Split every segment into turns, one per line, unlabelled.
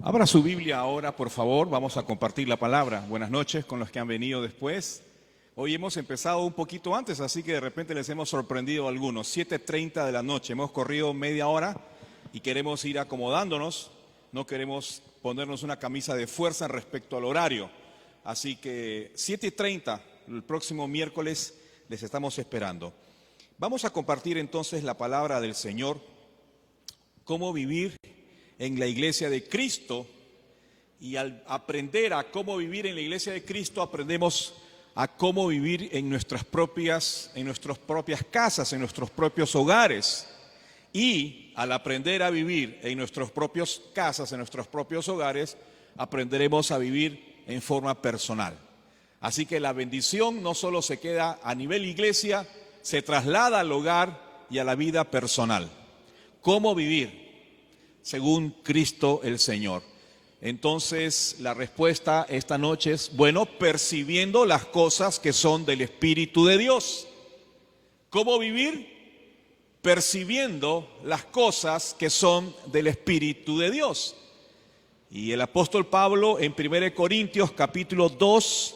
Abra su Biblia ahora, por favor. Vamos a compartir la palabra. Buenas noches con los que han venido después. Hoy hemos empezado un poquito antes, así que de repente les hemos sorprendido a algunos. 7:30 de la noche. Hemos corrido media hora y queremos ir acomodándonos. No queremos ponernos una camisa de fuerza respecto al horario. Así que 7:30, el próximo miércoles, les estamos esperando. Vamos a compartir entonces la palabra del Señor. Cómo vivir en la iglesia de Cristo, y al aprender a cómo vivir en la iglesia de Cristo, aprendemos a cómo vivir en nuestras propias casas, en nuestros propios hogares. Y al aprender a vivir en nuestras propias casas, en nuestros propios hogares, aprenderemos a vivir en forma personal. Así que la bendición no solo se queda a nivel iglesia, se traslada al hogar y a la vida personal. ¿Cómo vivir según Cristo el Señor? Entonces, la respuesta esta noche es, bueno, percibiendo las cosas que son del Espíritu de Dios. ¿Cómo vivir? Percibiendo las cosas que son del Espíritu de Dios. Y el apóstol Pablo en 1 Corintios capítulo 2,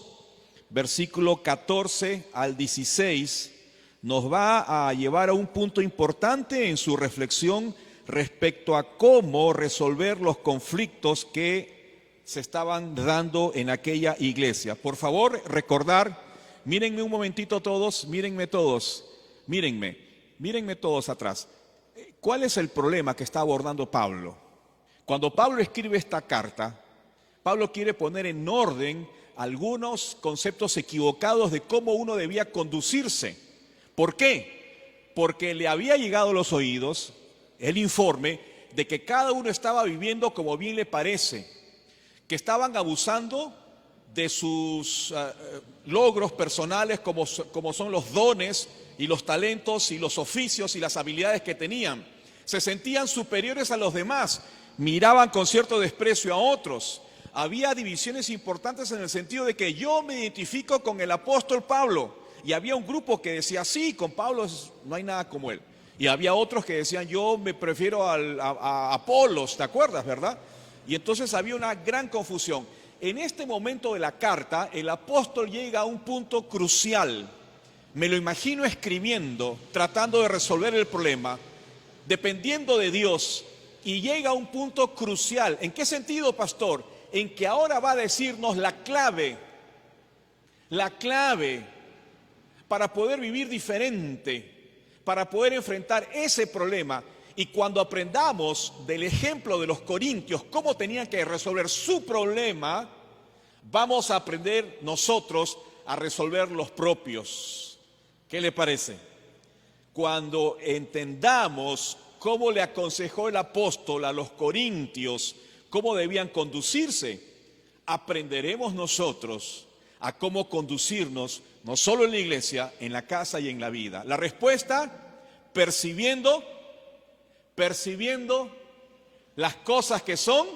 versículo 14 al 16, nos va a llevar a un punto importante en su reflexión respecto a cómo resolver los conflictos que se estaban dando en aquella iglesia. Por favor, recordar, mírenme un momentito todos, mírenme todos atrás. ¿Cuál es el problema que está abordando Pablo? Cuando Pablo escribe esta carta, Pablo quiere poner en orden algunos conceptos equivocados de cómo uno debía conducirse. ¿Por qué? Porque le había llegado a los oídos el informe de que cada uno estaba viviendo como bien le parece, que estaban abusando de sus logros personales como son los dones y los talentos y los oficios y las habilidades que tenían. Se sentían superiores a los demás, miraban con cierto desprecio a otros. Había divisiones importantes en el sentido de que yo me identifico con el apóstol Pablo, y había un grupo que decía, sí, con Pablo no hay nada como él. Y había otros que decían, yo me prefiero a Apolos, ¿te acuerdas, verdad? Y entonces había una gran confusión. En este momento de la carta, el apóstol llega a un punto crucial. Me lo imagino escribiendo, tratando de resolver el problema, dependiendo de Dios, y llega a un punto crucial. ¿En qué sentido, pastor? En que ahora va a decirnos la clave para poder vivir diferente, para poder enfrentar ese problema. Y cuando aprendamos del ejemplo de los corintios, cómo tenían que resolver su problema, vamos a aprender nosotros a resolver los propios. ¿Qué le parece? Cuando entendamos cómo le aconsejó el apóstol a los corintios, cómo debían conducirse, aprenderemos nosotros a cómo conducirnos, no solo en la iglesia, en la casa y en la vida. La respuesta, percibiendo las cosas que son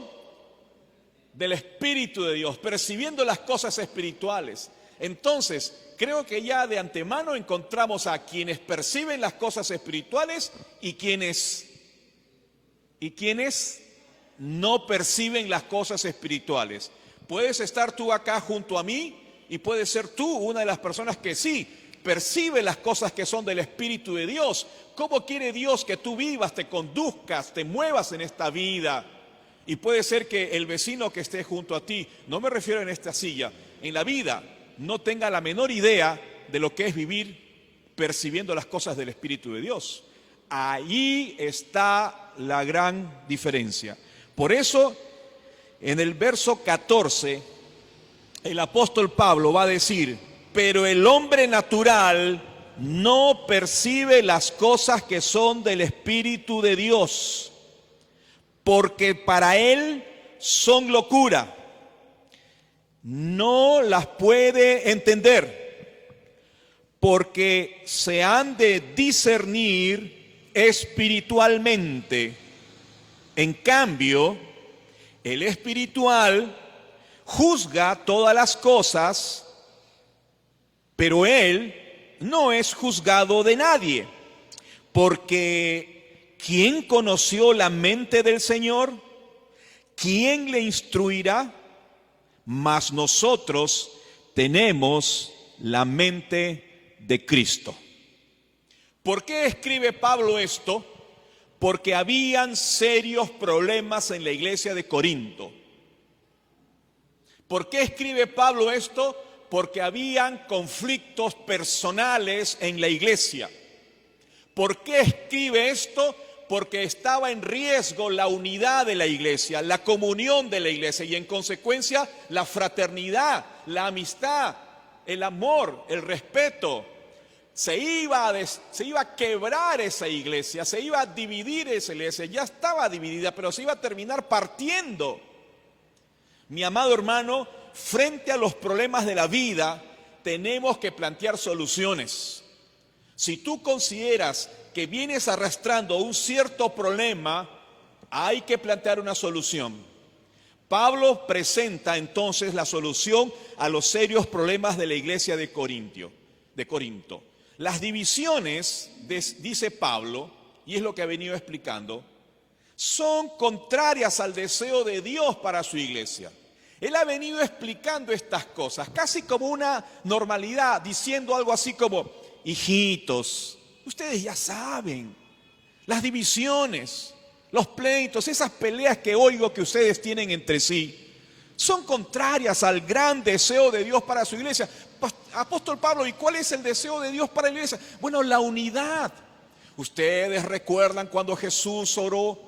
del Espíritu de Dios, percibiendo las cosas espirituales. Entonces, creo que ya de antemano encontramos a quienes perciben las cosas espirituales y quienes no perciben las cosas espirituales. Puedes estar tú acá junto a mí y puedes ser tú una de las personas que sí percibe las cosas que son del Espíritu de Dios. ¿Cómo quiere Dios que tú vivas, te conduzcas, te muevas en esta vida? Y puede ser que el vecino que esté junto a ti, no me refiero en esta silla, en la vida, no tenga la menor idea de lo que es vivir percibiendo las cosas del Espíritu de Dios. Ahí está la gran diferencia. Por eso, en el verso 14, el apóstol Pablo va a decir, pero el hombre natural no percibe las cosas que son del Espíritu de Dios, porque para él son locura. No las puede entender, porque se han de discernir espiritualmente. En cambio, el espiritual juzga todas las cosas, pero él no es juzgado de nadie, porque ¿quién conoció la mente del Señor? ¿quién le instruirá? Mas nosotros tenemos la mente de Cristo. ¿Por qué escribe Pablo esto? Porque habían serios problemas en la iglesia de Corinto. ¿Por qué escribe Pablo esto? Porque habían conflictos personales en la iglesia. ¿Por qué escribe esto? Porque estaba en riesgo la unidad de la iglesia, la comunión de la iglesia y en consecuencia la fraternidad, la amistad, el amor, el respeto. Se iba a quebrar esa iglesia, se iba a dividir esa iglesia, ya estaba dividida, pero se iba a terminar partiendo. Mi amado hermano, frente a los problemas de la vida, tenemos que plantear soluciones. Si tú consideras que vienes arrastrando un cierto problema, hay que plantear una solución. Pablo presenta entonces la solución a los serios problemas de la iglesia de Corinto. Las divisiones, dice Pablo, y es lo que ha venido explicando, son contrarias al deseo de Dios para su iglesia. Él ha venido explicando estas cosas, casi como una normalidad, diciendo algo así como: hijitos, ustedes ya saben, las divisiones, los pleitos, esas peleas que oigo que ustedes tienen entre sí, son contrarias al gran deseo de Dios para su iglesia. Apóstol Pablo, ¿y cuál es el deseo de Dios para la iglesia? Bueno, la unidad. Ustedes recuerdan cuando Jesús oró,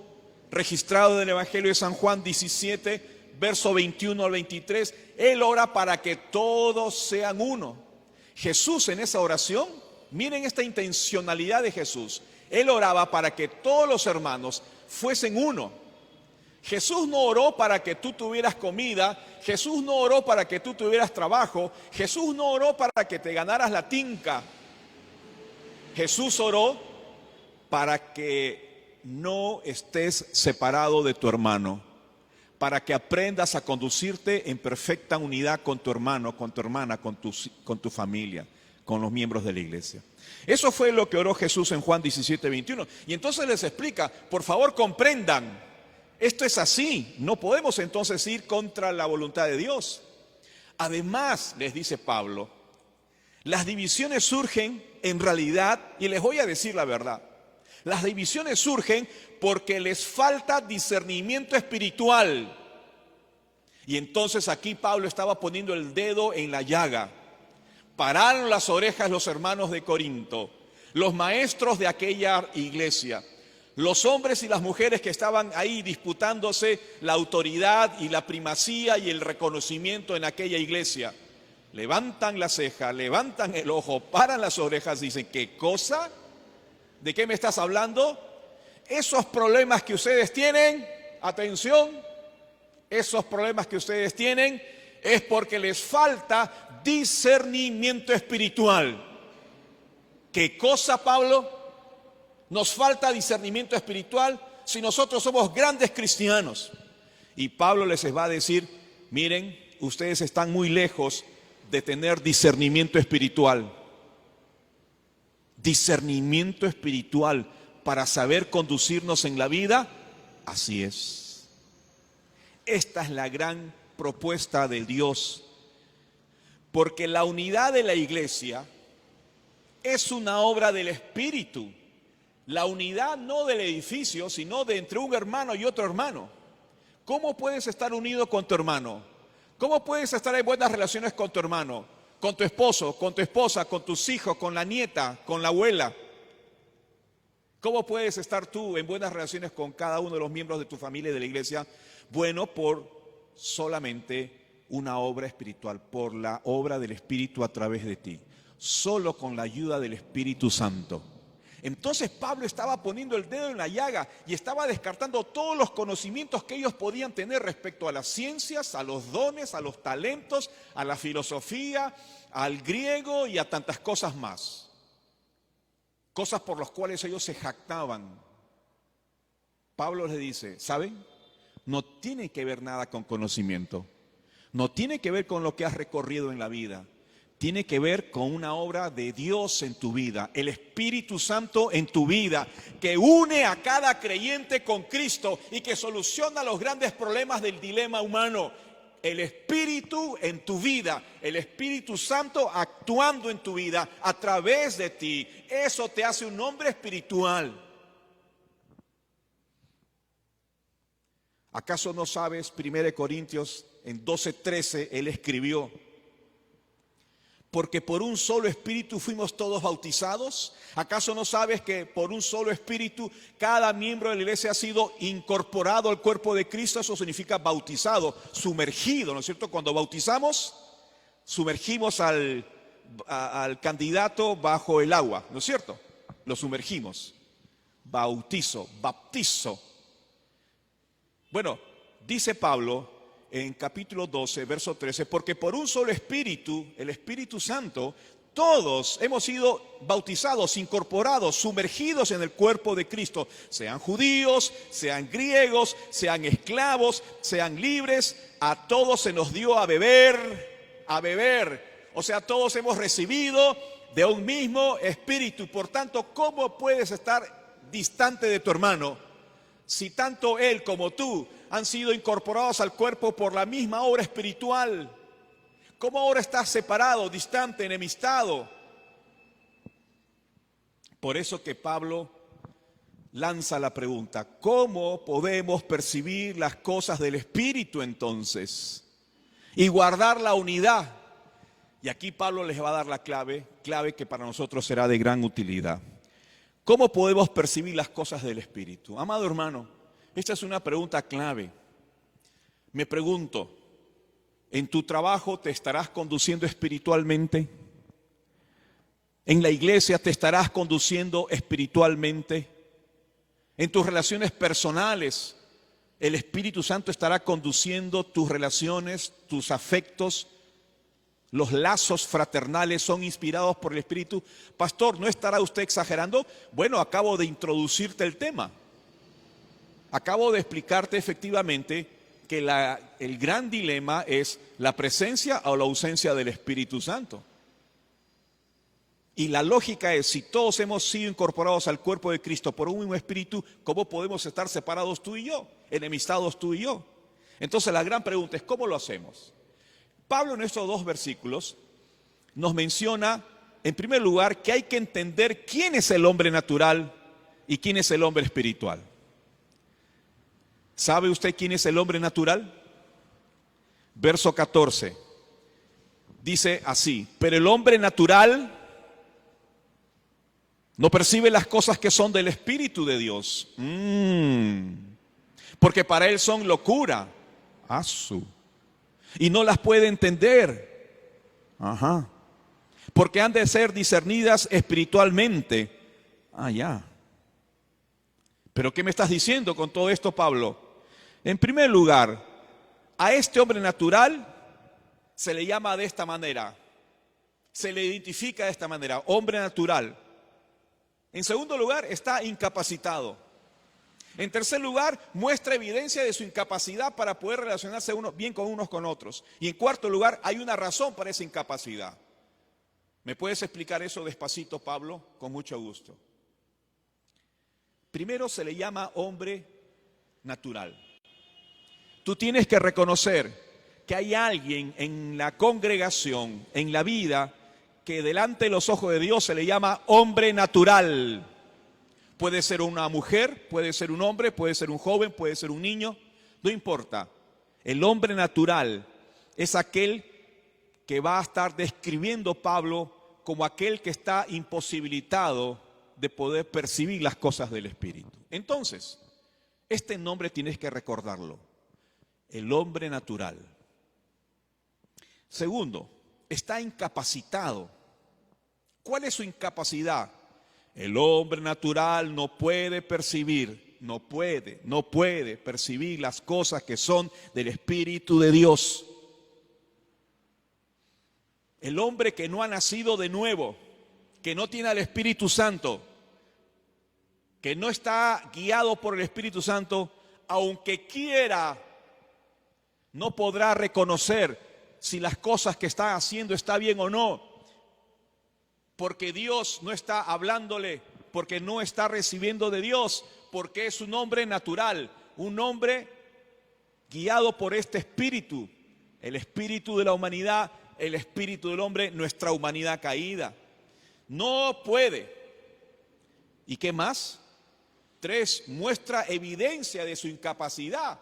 registrado en el Evangelio de San Juan 17, verso 21 al 23, Él ora para que todos sean uno. Jesús en esa oración, miren esta intencionalidad de Jesús, Él oraba para que todos los hermanos fuesen uno. Jesús no oró para que tú tuvieras comida, Jesús no oró para que tú tuvieras trabajo, Jesús no oró para que te ganaras la tinca. Jesús oró para que no estés separado de tu hermano, para que aprendas a conducirte en perfecta unidad con tu hermano, con tu hermana, con tu familia, con los miembros de la iglesia. Eso fue lo que oró Jesús en Juan 17, 21. Y entonces les explica: por favor comprendan, esto es así, no podemos entonces ir contra la voluntad de Dios. Además, les dice Pablo, las divisiones surgen en realidad, y les voy a decir la verdad, las divisiones surgen porque les falta discernimiento espiritual. Y entonces aquí Pablo estaba poniendo el dedo en la llaga. Pararon las orejas los hermanos de Corinto, los maestros de aquella iglesia, los hombres y las mujeres que estaban ahí disputándose la autoridad y la primacía y el reconocimiento en aquella iglesia. Levantan la ceja, levantan el ojo, paran las orejas y dicen: ¿qué cosa? ¿De qué me estás hablando? Esos problemas que ustedes tienen, atención, esos problemas que ustedes tienen es porque les falta discernimiento espiritual. ¿Qué cosa, Pablo? Nos falta discernimiento espiritual si nosotros somos grandes cristianos. Y Pablo les va a decir: miren, ustedes están muy lejos de tener discernimiento espiritual. Discernimiento espiritual para saber conducirnos en la vida. Así es. Esta es la gran propuesta de Dios, porque la unidad de la iglesia es una obra del Espíritu. La unidad no del edificio, sino de entre un hermano y otro hermano. ¿Cómo puedes estar unido con tu hermano? ¿Cómo puedes estar en buenas relaciones con tu hermano? Con tu esposo, con tu esposa, con tus hijos, con la nieta, con la abuela. ¿Cómo puedes estar tú en buenas relaciones con cada uno de los miembros de tu familia y de la iglesia? Bueno, por solamente una obra espiritual, por la obra del Espíritu a través de ti. Solo con la ayuda del Espíritu Santo. Entonces Pablo estaba poniendo el dedo en la llaga y estaba descartando todos los conocimientos que ellos podían tener respecto a las ciencias, a los dones, a los talentos, a la filosofía, al griego y a tantas cosas más. Cosas por las cuales ellos se jactaban. Pablo les dice: ¿saben? No tiene que ver nada con conocimiento. No tiene que ver con lo que has recorrido en la vida. tiene que ver con una obra de Dios en tu vida, el Espíritu Santo en tu vida, que une a cada creyente con Cristo y que soluciona los grandes problemas del dilema humano. El Espíritu en tu vida, el Espíritu Santo actuando en tu vida a través de ti. Eso te hace un hombre espiritual. ¿Acaso no sabes? 1 Corintios en 12:13 él escribió: porque por un solo espíritu fuimos todos bautizados. ¿Acaso no sabes que por un solo espíritu cada miembro de la iglesia ha sido incorporado al cuerpo de Cristo? Eso significa bautizado, sumergido, ¿no es cierto? Cuando bautizamos, sumergimos al candidato bajo el agua, ¿no es cierto? Lo sumergimos. Bautizo, baptizo. Bueno, dice Pablo en capítulo 12, verso 13, porque por un solo Espíritu, el Espíritu Santo, todos hemos sido bautizados, incorporados, sumergidos en el cuerpo de Cristo, sean judíos, sean griegos, sean esclavos, sean libres, a todos se nos dio a beber, o sea, todos hemos recibido de un mismo Espíritu. Por tanto, ¿cómo puedes estar distante de tu hermano si tanto él como tú han sido incorporados al cuerpo por la misma obra espiritual? ¿Cómo ahora estás separado, distante, enemistado? Por eso que Pablo lanza la pregunta: ¿cómo podemos percibir las cosas del Espíritu entonces y guardar la unidad? Y aquí Pablo les va a dar la clave que para nosotros será de gran utilidad. ¿Cómo podemos percibir las cosas del Espíritu? Amado hermano, esta es una pregunta clave. Me pregunto, ¿en tu trabajo te estarás conduciendo espiritualmente? ¿En la iglesia te estarás conduciendo espiritualmente? ¿En tus relaciones personales el Espíritu Santo estará conduciendo tus relaciones, tus afectos? ¿Los lazos fraternales son inspirados por el Espíritu? Pastor, ¿no estará usted exagerando? Bueno, acabo de introducirte el tema. Acabo de explicarte efectivamente que el gran dilema es la presencia o la ausencia del Espíritu Santo. Y la lógica es, si todos hemos sido incorporados al cuerpo de Cristo por un mismo Espíritu, ¿cómo podemos estar separados tú y yo? Enemistados tú y yo. Entonces la gran pregunta es, ¿cómo lo hacemos? Pablo en estos dos versículos nos menciona, en primer lugar, que hay que entender quién es el hombre natural y quién es el hombre espiritual. ¿Sabe usted quién es el hombre natural? Verso 14. Dice así: pero el hombre natural no percibe las cosas que son del Espíritu de Dios. Porque para él son locura. Y no las puede entender. Porque han de ser discernidas espiritualmente. ¿Pero qué me estás diciendo con todo esto, Pablo? En primer lugar, a este hombre natural se le llama de esta manera, se le identifica de esta manera, hombre natural. En segundo lugar, está incapacitado. En tercer lugar, muestra evidencia de su incapacidad para poder relacionarse bien con unos con otros. Y en cuarto lugar, hay una razón para esa incapacidad. ¿Me puedes explicar eso despacito, Pablo? Con mucho gusto. Primero se le llama hombre natural. Tú tienes que reconocer que hay alguien en la congregación, en la vida, que delante de los ojos de Dios se le llama hombre natural. Puede ser una mujer, puede ser un hombre, puede ser un joven, puede ser un niño, no importa. El hombre natural es aquel que va a estar describiendo Pablo como aquel que está imposibilitado de poder percibir las cosas del Espíritu. Entonces, este nombre tienes que recordarlo: el hombre natural. Segundo, está incapacitado. ¿Cuál es su incapacidad? El hombre natural no puede percibir, no puede percibir las cosas que son del Espíritu de Dios. El hombre que no ha nacido de nuevo, que no tiene al Espíritu Santo, que no está guiado por el Espíritu Santo, aunque quiera, no podrá reconocer si las cosas que está haciendo está bien o no. porque Dios no está hablándole, porque no está recibiendo de Dios, porque es un hombre natural, un hombre guiado por este espíritu, el espíritu de la humanidad, el espíritu del hombre, nuestra humanidad caída. No puede. ¿Y qué más? 3, muestra evidencia de su incapacidad,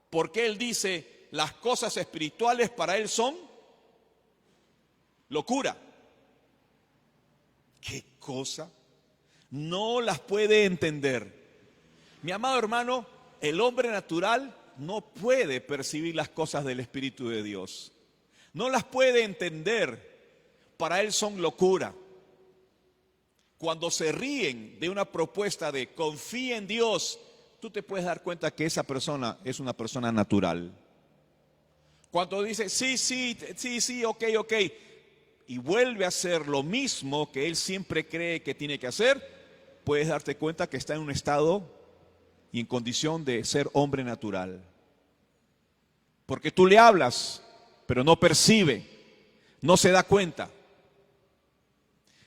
porque él dice, las cosas espirituales para él son locura. ¿Qué cosa? No las puede entender. Mi amado hermano, el hombre natural no puede percibir las cosas del Espíritu de Dios. No las puede entender. Para él son locura. Cuando se ríen de una propuesta de confía en Dios, tú te puedes dar cuenta que esa persona es una persona natural. Cuando dice sí, ok, y vuelve a hacer lo mismo que él siempre cree que tiene que hacer, puedes darte cuenta que está en un estado y en condición de ser hombre natural. Porque tú le hablas, pero no percibe, no se da cuenta.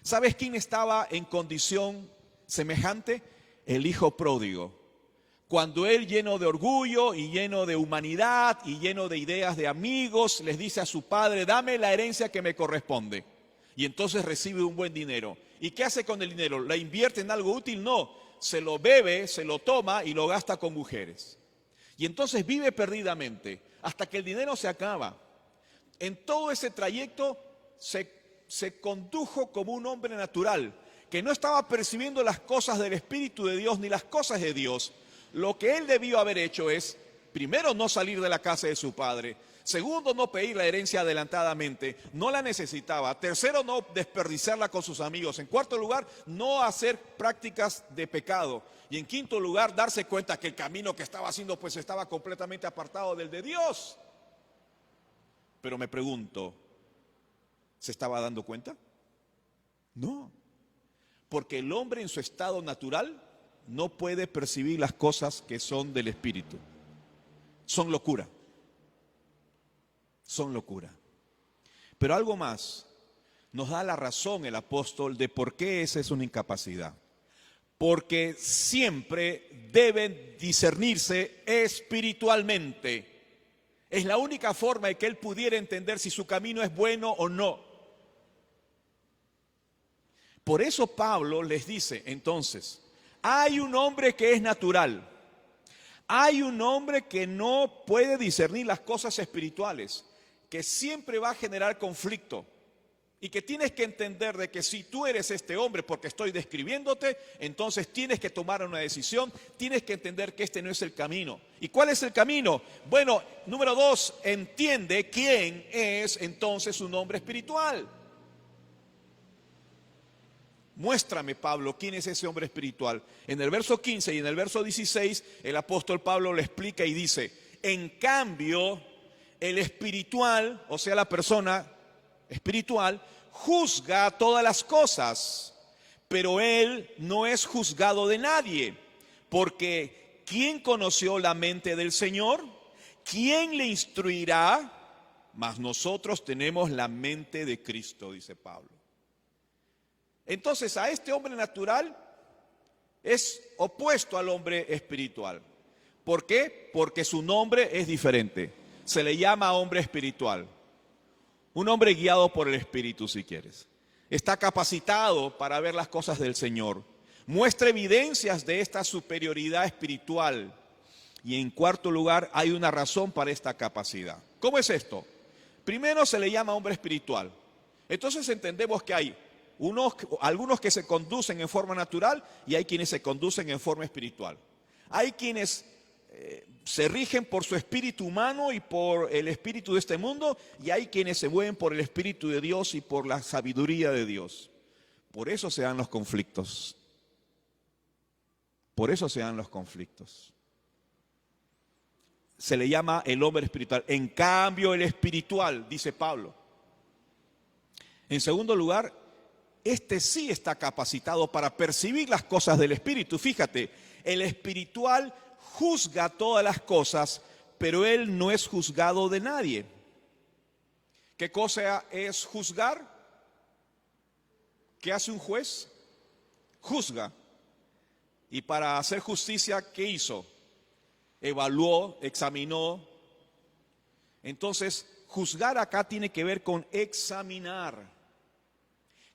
¿Sabes quién estaba en condición semejante? El hijo pródigo. Cuando él, lleno de orgullo y lleno de humanidad y lleno de ideas de amigos, les dice a su padre, dame la herencia que me corresponde. Y entonces recibe un buen dinero. ¿Y qué hace con el dinero? ¿La invierte en algo útil? No. Se lo bebe, se lo toma y lo gasta con mujeres. Y entonces vive perdidamente hasta que el dinero se acaba. En todo ese trayecto se condujo como un hombre natural, que no estaba percibiendo las cosas del Espíritu de Dios ni las cosas de Dios. Lo que él debió haber hecho es, primero, no salir de la casa de su padre. Segundo, no pedir la herencia adelantadamente, no la necesitaba. Tercero, no desperdiciarla con sus amigos. En cuarto lugar, no hacer prácticas de pecado. Y en quinto lugar, darse cuenta que el camino que estaba haciendo pues estaba completamente apartado del de Dios. Pero me pregunto, ¿se estaba dando cuenta? No, porque el hombre en su estado natural no puede percibir las cosas que son del Espíritu. Son locura. Son locura. Pero algo más, nos da la razón el apóstol de por qué esa es una incapacidad. Porque siempre deben discernirse espiritualmente. Es la única forma de que él pudiera entender si su camino es bueno o no. Por eso Pablo les dice, entonces, hay un hombre que es natural. Hay un hombre que no puede discernir las cosas espirituales, que siempre va a generar conflicto. Y que tienes que entender de que si tú eres este hombre, porque estoy describiéndote, entonces tienes que tomar una decisión, tienes que entender que este no es el camino. ¿Y cuál es el camino? Bueno, número 2, entiende quién es entonces un hombre espiritual. Muéstrame, Pablo, quién es ese hombre espiritual. En el verso 15 y en el verso 16, el apóstol Pablo le explica y dice, en cambio, el espiritual, o sea, la persona espiritual, juzga todas las cosas, pero él no es juzgado de nadie, porque ¿quién conoció la mente del Señor? ¿Quién le instruirá? Mas nosotros tenemos la mente de Cristo, dice Pablo. Entonces, a este hombre natural es opuesto al hombre espiritual. ¿Por qué? Porque su nombre es diferente. Se le llama hombre espiritual. Un hombre guiado por el Espíritu, si quieres. Está capacitado para ver las cosas del Señor. Muestra evidencias de esta superioridad espiritual. Y en cuarto lugar, hay una razón para esta capacidad. ¿Cómo es esto? Primero se le llama hombre espiritual. Entonces entendemos que hay algunos que se conducen en forma natural y hay quienes se conducen en forma espiritual. Hay quienes se rigen por su espíritu humano y por el espíritu de este mundo, y hay quienes se mueven por el Espíritu de Dios y por la sabiduría de Dios. Por eso se dan los conflictos. Por eso se dan los conflictos. Se le llama el hombre espiritual. En cambio, el espiritual, dice Pablo. En segundo lugar, este sí está capacitado para percibir las cosas del Espíritu. Fíjate, el espiritual juzga todas las cosas, pero él no es juzgado de nadie. ¿Qué cosa es juzgar? ¿Qué hace un juez? Juzga. Y para hacer justicia, ¿qué hizo? Evaluó, examinó. Entonces, juzgar acá tiene que ver con examinar.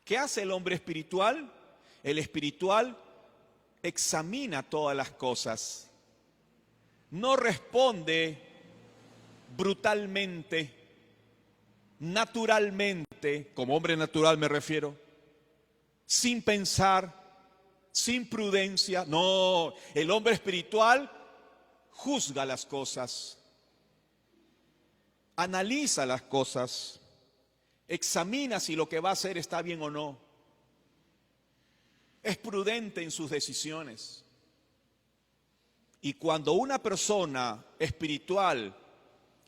¿Qué hace el hombre espiritual? El espiritual examina todas las cosas. No responde brutalmente, naturalmente, como hombre natural me refiero, sin pensar, sin prudencia. No, el hombre espiritual juzga las cosas, analiza las cosas, examina si lo que va a hacer está bien o no. Es prudente en sus decisiones. Y cuando una persona espiritual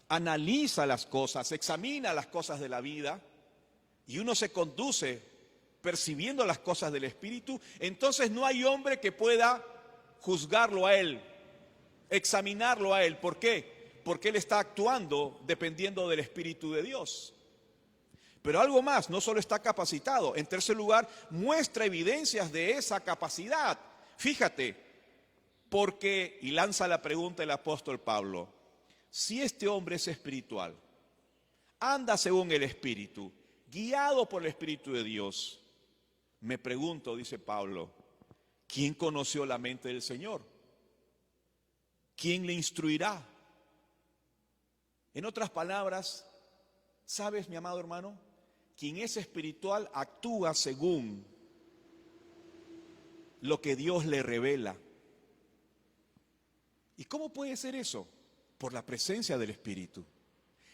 analiza las cosas, examina las cosas de la vida, y uno se conduce percibiendo las cosas del Espíritu, entonces no hay hombre que pueda juzgarlo a él, examinarlo a él. ¿Por qué? Porque él está actuando dependiendo del Espíritu de Dios. Pero algo más, no solo está capacitado, en tercer lugar, muestra evidencias de esa capacidad. Fíjate, porque, y lanza la pregunta el apóstol Pablo, si este hombre es espiritual, anda según el Espíritu, guiado por el Espíritu de Dios, me pregunto, dice Pablo, ¿quién conoció la mente del Señor? ¿Quién le instruirá? En otras palabras, ¿sabes, mi amado hermano? Quien es espiritual actúa según lo que Dios le revela. ¿Y cómo puede ser eso? Por la presencia del Espíritu.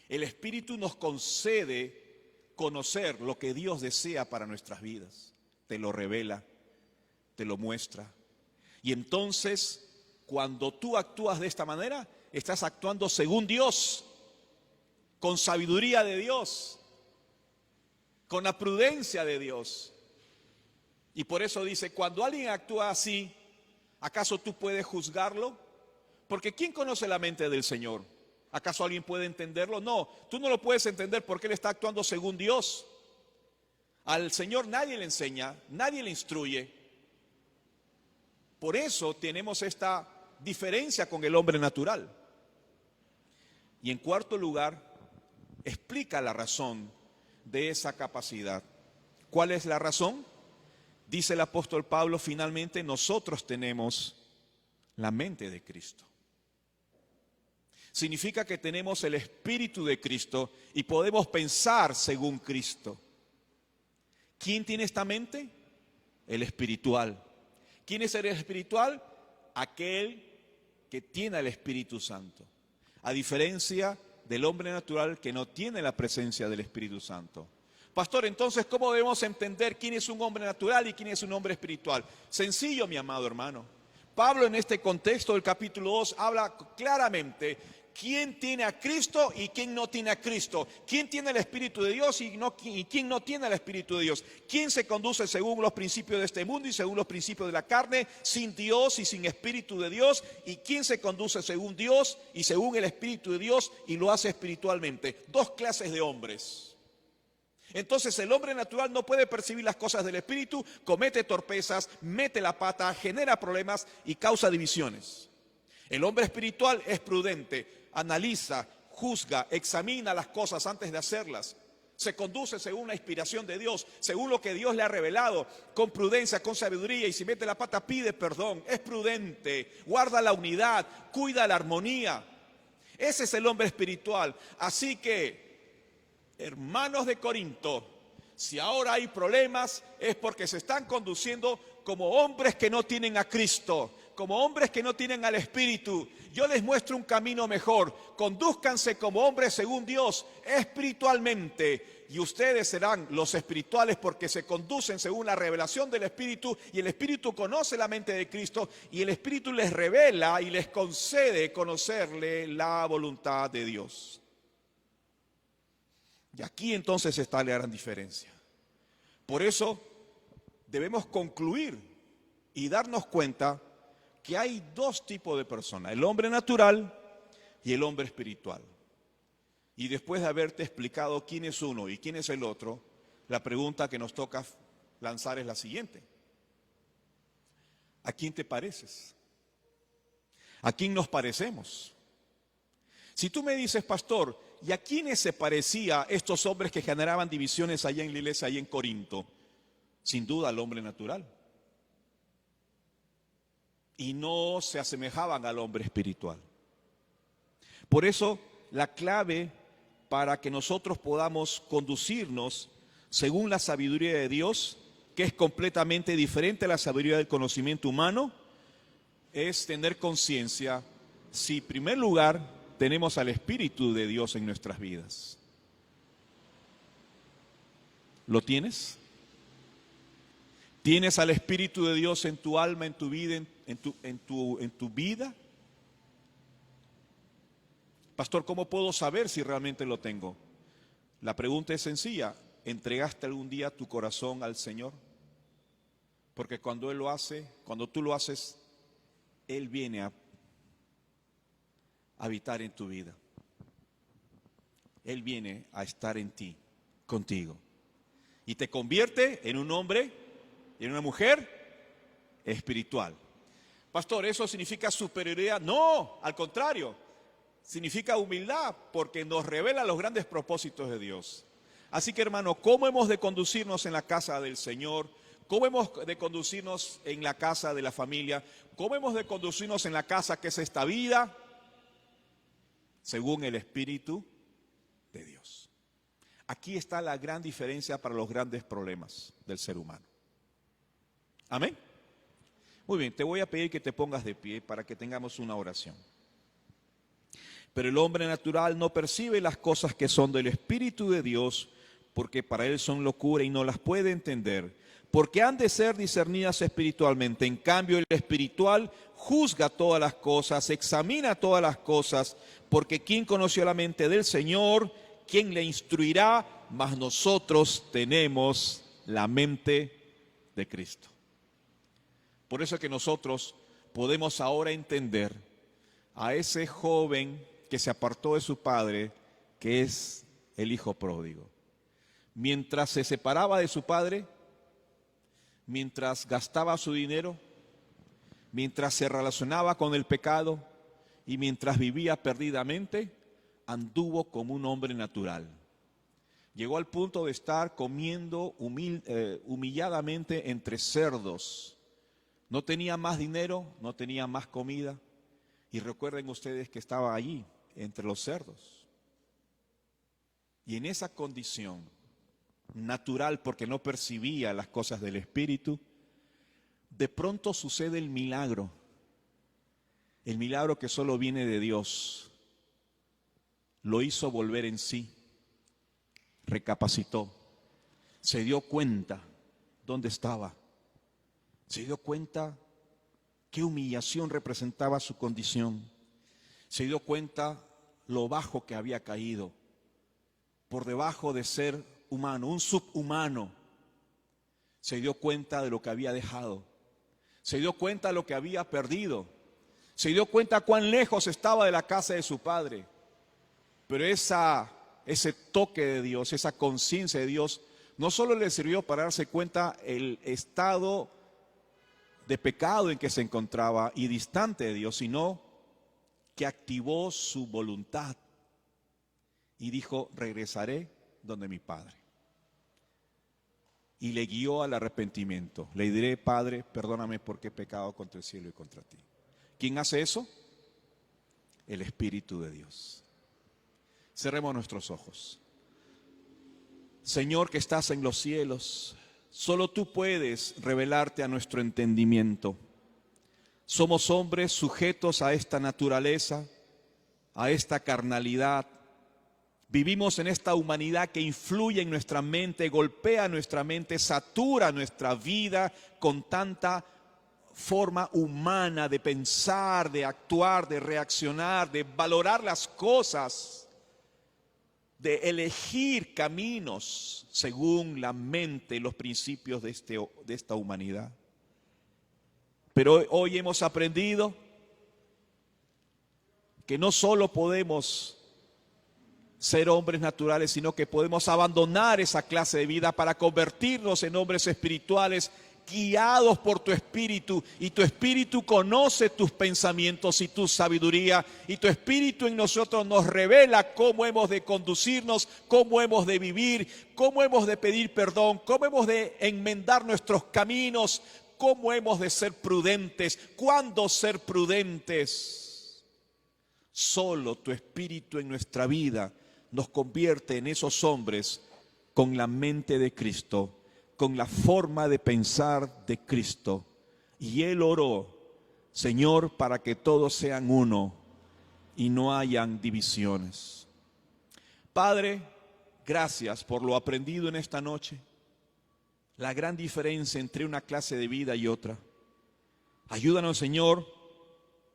El Espíritu nos concede conocer lo que Dios desea para nuestras vidas. Te lo revela, te lo muestra. Y entonces, cuando tú actúas de esta manera, estás actuando según Dios, con sabiduría de Dios, con la prudencia de Dios. Y por eso dice, cuando alguien actúa así, ¿acaso tú puedes juzgarlo? Porque ¿quién conoce la mente del Señor? ¿Acaso alguien puede entenderlo? No, tú no lo puedes entender porque Él está actuando según Dios. Al Señor nadie le enseña, nadie le instruye. Por eso tenemos esta diferencia con el hombre natural. Y en cuarto lugar, explica la razón de esa capacidad. ¿Cuál es la razón? Dice el apóstol Pablo, finalmente nosotros tenemos la mente de Cristo. Significa que tenemos el Espíritu de Cristo y podemos pensar según Cristo. ¿Quién tiene esta mente? El espiritual. ¿Quién es el espiritual? Aquel que tiene el Espíritu Santo. A diferencia del hombre natural que no tiene la presencia del Espíritu Santo. Pastor, entonces, ¿cómo debemos entender quién es un hombre natural y quién es un hombre espiritual? Sencillo, mi amado hermano. Pablo en este contexto del capítulo 2 habla claramente quién tiene a Cristo y quién no tiene a Cristo. Quién tiene el Espíritu de Dios y quién no tiene el Espíritu de Dios. Quién se conduce según los principios de este mundo y según los principios de la carne, sin Dios y sin Espíritu de Dios. Y quién se conduce según Dios y según el Espíritu de Dios y lo hace espiritualmente. Dos clases de hombres. Entonces el hombre natural no puede percibir las cosas del Espíritu, comete torpezas, mete la pata, genera problemas y causa divisiones. El hombre espiritual es prudente, analiza, juzga, examina las cosas antes de hacerlas. Se conduce según la inspiración de Dios, según lo que Dios le ha revelado, con prudencia, con sabiduría, y si mete la pata pide perdón, es prudente, guarda la unidad, cuida la armonía. Ese es el hombre espiritual. Así que, hermanos de Corinto, si ahora hay problemas es porque se están conduciendo como hombres que no tienen a Cristo, como hombres que no tienen al Espíritu. Yo les muestro un camino mejor. Condúzcanse como hombres según Dios, espiritualmente. Y ustedes serán los espirituales porque se conducen según la revelación del Espíritu. Y el Espíritu conoce la mente de Cristo. Y el Espíritu les revela y les concede conocerle la voluntad de Dios. Y aquí entonces está la gran diferencia. Por eso debemos concluir y darnos cuenta que hay dos tipos de personas, el hombre natural y el hombre espiritual. Y después de haberte explicado quién es uno y quién es el otro, la pregunta que nos toca lanzar es la siguiente. ¿A quién te pareces? ¿A quién nos parecemos? Si tú me dices, pastor, ¿y a quiénes se parecía estos hombres que generaban divisiones allá en la iglesia, allá en Corinto? Sin duda al hombre natural. Y no se asemejaban al hombre espiritual. Por eso, la clave para que nosotros podamos conducirnos según la sabiduría de Dios, que es completamente diferente a la sabiduría del conocimiento humano, es tener conciencia si, en primer lugar, tenemos al Espíritu de Dios en nuestras vidas. ¿Lo tienes? ¿Tienes al Espíritu de Dios en tu alma, en tu vida, en tu vida? Pastor, ¿cómo puedo saber si realmente lo tengo? La pregunta es sencilla. ¿Entregaste algún día tu corazón al Señor? Porque cuando Él lo hace, cuando tú lo haces, Él viene a habitar en tu vida. Él viene a estar en ti, contigo. Y te convierte en un hombre y en una mujer espiritual. Pastor, ¿eso significa superioridad? No, al contrario. Significa humildad porque nos revela los grandes propósitos de Dios. Así que, hermano, ¿cómo hemos de conducirnos en la casa del Señor? ¿Cómo hemos de conducirnos en la casa de la familia? ¿Cómo hemos de conducirnos en la casa que es esta vida? Según el Espíritu de Dios. Aquí está la gran diferencia para los grandes problemas del ser humano. Amén. Muy bien, te voy a pedir que te pongas de pie para que tengamos una oración. Pero el hombre natural no percibe las cosas que son del Espíritu de Dios, porque para él son locura y no las puede entender, porque han de ser discernidas espiritualmente. En cambio, el espiritual juzga todas las cosas, examina todas las cosas, porque ¿quién conoció la mente del Señor? ¿Quién le instruirá? Mas nosotros tenemos la mente de Cristo. Por eso es que nosotros podemos ahora entender a ese joven que se apartó de su padre, que es el hijo pródigo. Mientras se separaba de su padre, mientras gastaba su dinero, mientras se relacionaba con el pecado y mientras vivía perdidamente, anduvo como un hombre natural. Llegó al punto de estar comiendo humilladamente entre cerdos. No tenía más dinero, no tenía más comida. Y recuerden ustedes que estaba allí, entre los cerdos. Y en esa condición natural, porque no percibía las cosas del Espíritu, de pronto sucede el milagro que solo viene de Dios. Lo hizo volver en sí, recapacitó, se dio cuenta dónde estaba, se dio cuenta qué humillación representaba su condición, se dio cuenta lo bajo que había caído, por debajo de ser humano, un subhumano. Se dio cuenta de lo que había dejado, se dio cuenta de lo que había perdido, se dio cuenta cuán lejos estaba de la casa de su padre. Pero ese toque de Dios, esa conciencia de Dios, no solo le sirvió para darse cuenta el estado de pecado en que se encontraba y distante de Dios, sino que activó su voluntad y dijo: regresaré donde mi padre. Y le guió al arrepentimiento. Le diré: Padre, perdóname porque he pecado contra el cielo y contra ti. ¿Quién hace eso? El Espíritu de Dios. Cerremos nuestros ojos. Señor que estás en los cielos, solo tú puedes revelarte a nuestro entendimiento. Somos hombres sujetos a esta naturaleza, a esta carnalidad. Vivimos en esta humanidad que influye en nuestra mente, golpea nuestra mente, satura nuestra vida con tanta forma humana de pensar, de actuar, de reaccionar, de valorar las cosas, de elegir caminos según la mente, los principios de esta humanidad. Pero hoy hemos aprendido que no solo podemos ser hombres naturales, sino que podemos abandonar esa clase de vida para convertirnos en hombres espirituales, guiados por tu Espíritu, y tu Espíritu conoce tus pensamientos y tu sabiduría, y tu Espíritu en nosotros nos revela cómo hemos de conducirnos, cómo hemos de vivir, cómo hemos de pedir perdón, cómo hemos de enmendar nuestros caminos, cómo hemos de ser prudentes, cuándo ser prudentes. Solo tu Espíritu en nuestra vida nos convierte en esos hombres con la mente de Cristo, con la forma de pensar de Cristo. Y Él oró, Señor, para que todos sean uno y no hayan divisiones. Padre, gracias por lo aprendido en esta noche, la gran diferencia entre una clase de vida y otra. Ayúdanos, Señor,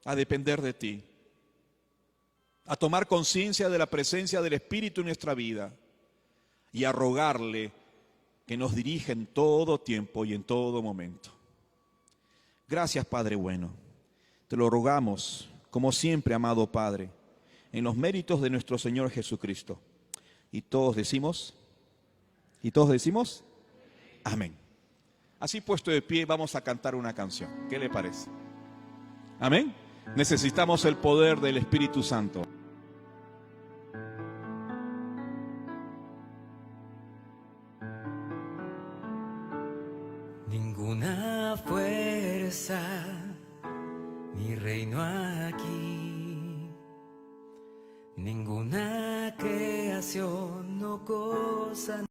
a depender de ti, a tomar conciencia de la presencia del Espíritu en nuestra vida y a rogarle que nos dirija en todo tiempo y en todo momento. Gracias, Padre bueno. Te lo rogamos, como siempre, amado Padre, en los méritos de nuestro Señor Jesucristo. Y todos decimos, amén. Así puesto de pie, vamos a cantar una canción. ¿Qué le parece? Amén. Necesitamos el poder del Espíritu Santo.
Ninguna fuerza ni reino aquí, ninguna creación o cosa